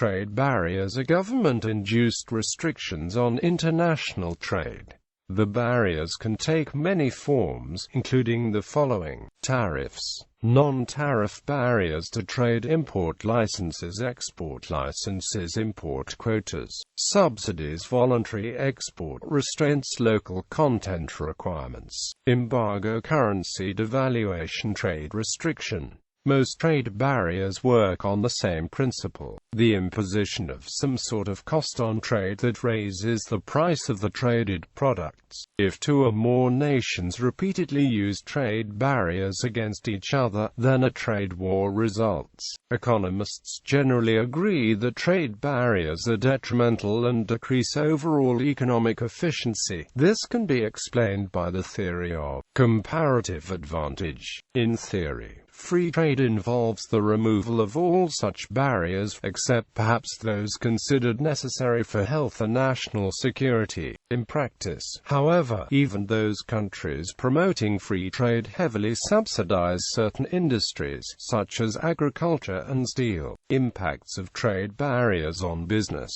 trade barriers are government-induced restrictions on international trade. The barriers can take many forms, including the following: tariffs, non-tariff barriers to trade, import licenses, export licenses, import quotas, subsidies, voluntary export restraints, local content requirements, embargo, currency devaluation, trade restriction. Most trade barriers work on the same principle: the imposition of some sort of cost on trade that raises the price of the traded products. If two or more nations repeatedly use trade barriers against each other, then a trade war results. Economists generally agree that trade barriers are detrimental and decrease overall economic efficiency. This can be explained by the theory of comparative advantage. In theory, free trade involves the removal of all such barriers, except perhaps those considered necessary for health and national security. In practice, however, even those countries promoting free trade heavily subsidize certain industries, such as agriculture and steel. Impacts of trade barriers on business.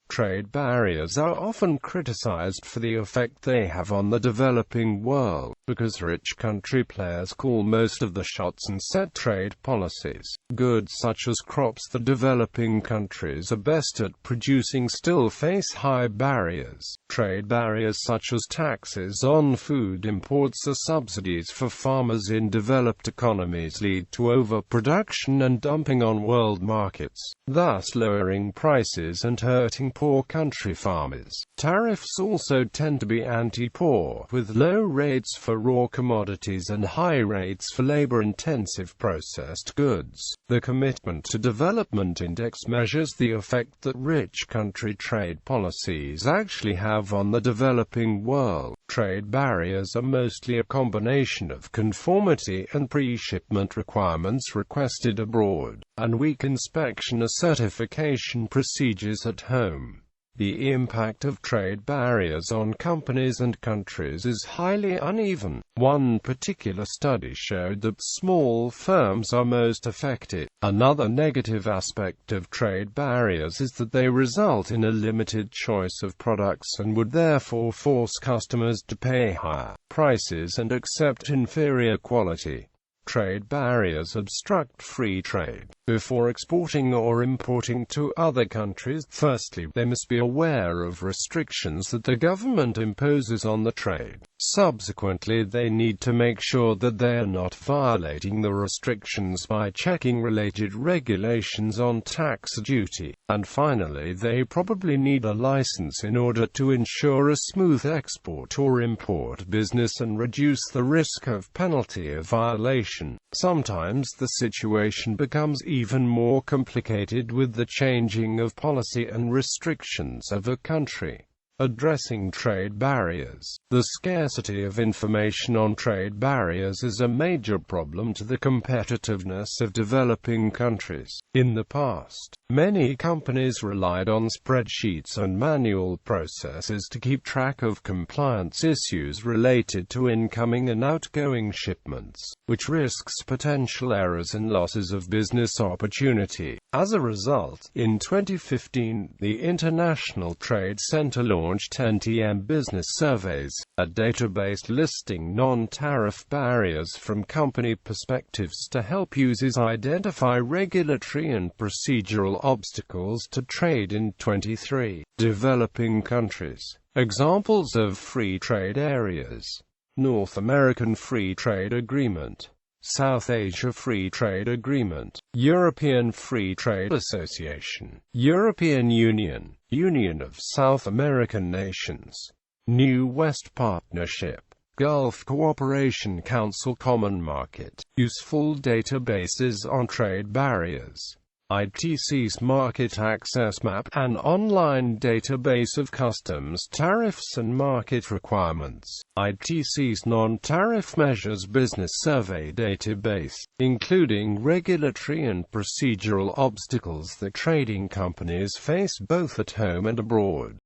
Trade barriers are often criticized for the effect they have on the developing world, because rich country players call most of the shots and set trade policies. Goods such as crops the developing countries are best at producing still face high barriers. Trade barriers such as taxes on food imports or subsidies for farmers in developed economies lead to overproduction and dumping on world markets, thus lowering prices and hurting poor country farmers. Tariffs also tend to be anti-poor, with low rates for raw commodities and high rates for labor-intensive processed goods. The Commitment to Development Index measures the effect that rich country trade policies actually have on the developing world. Trade barriers are mostly a combination of conformity and pre-shipment requirements requested abroad, and weak inspection or certification procedures at home. The impact of trade barriers on companies and countries is highly uneven. One particular study showed that small firms are most affected. Another negative aspect of trade barriers is that they result in a limited choice of products and would therefore force customers to pay higher prices and accept inferior quality. Trade barriers obstruct free trade. Before exporting or importing to other countries, firstly, they must be aware of restrictions that the government imposes on the trade. Subsequently, they need to make sure that they are not violating the restrictions by checking related regulations on tax duty. And finally, they probably need a license in order to ensure a smooth export or import business and reduce the risk of penalty of violation. Sometimes the situation becomes even more complicated with the changing of policy and restrictions of a country. Addressing trade barriers. The scarcity of information on trade barriers is a major problem to the competitiveness of developing countries. In the past, many companies relied on spreadsheets and manual processes to keep track of compliance issues related to incoming and outgoing shipments, which risks potential errors and losses of business opportunity. As a result, in 2015, the International Trade Center launched NTM Business Surveys, a database listing non-tariff barriers from company perspectives to help users identify regulatory and procedural obstacles to trade in 23 developing countries. Examples of free trade areas: North American Free Trade Agreement, South Asia Free Trade Agreement, European Free Trade Association, European Union, Union of South American Nations, New West Partnership, Gulf Cooperation Council, Common Market. Useful databases on trade barriers. ITC's Market Access Map, an online database of customs tariffs and market requirements. ITC's Non-Tariff Measures Business Survey database, including regulatory and procedural obstacles that trading companies face both at home and abroad.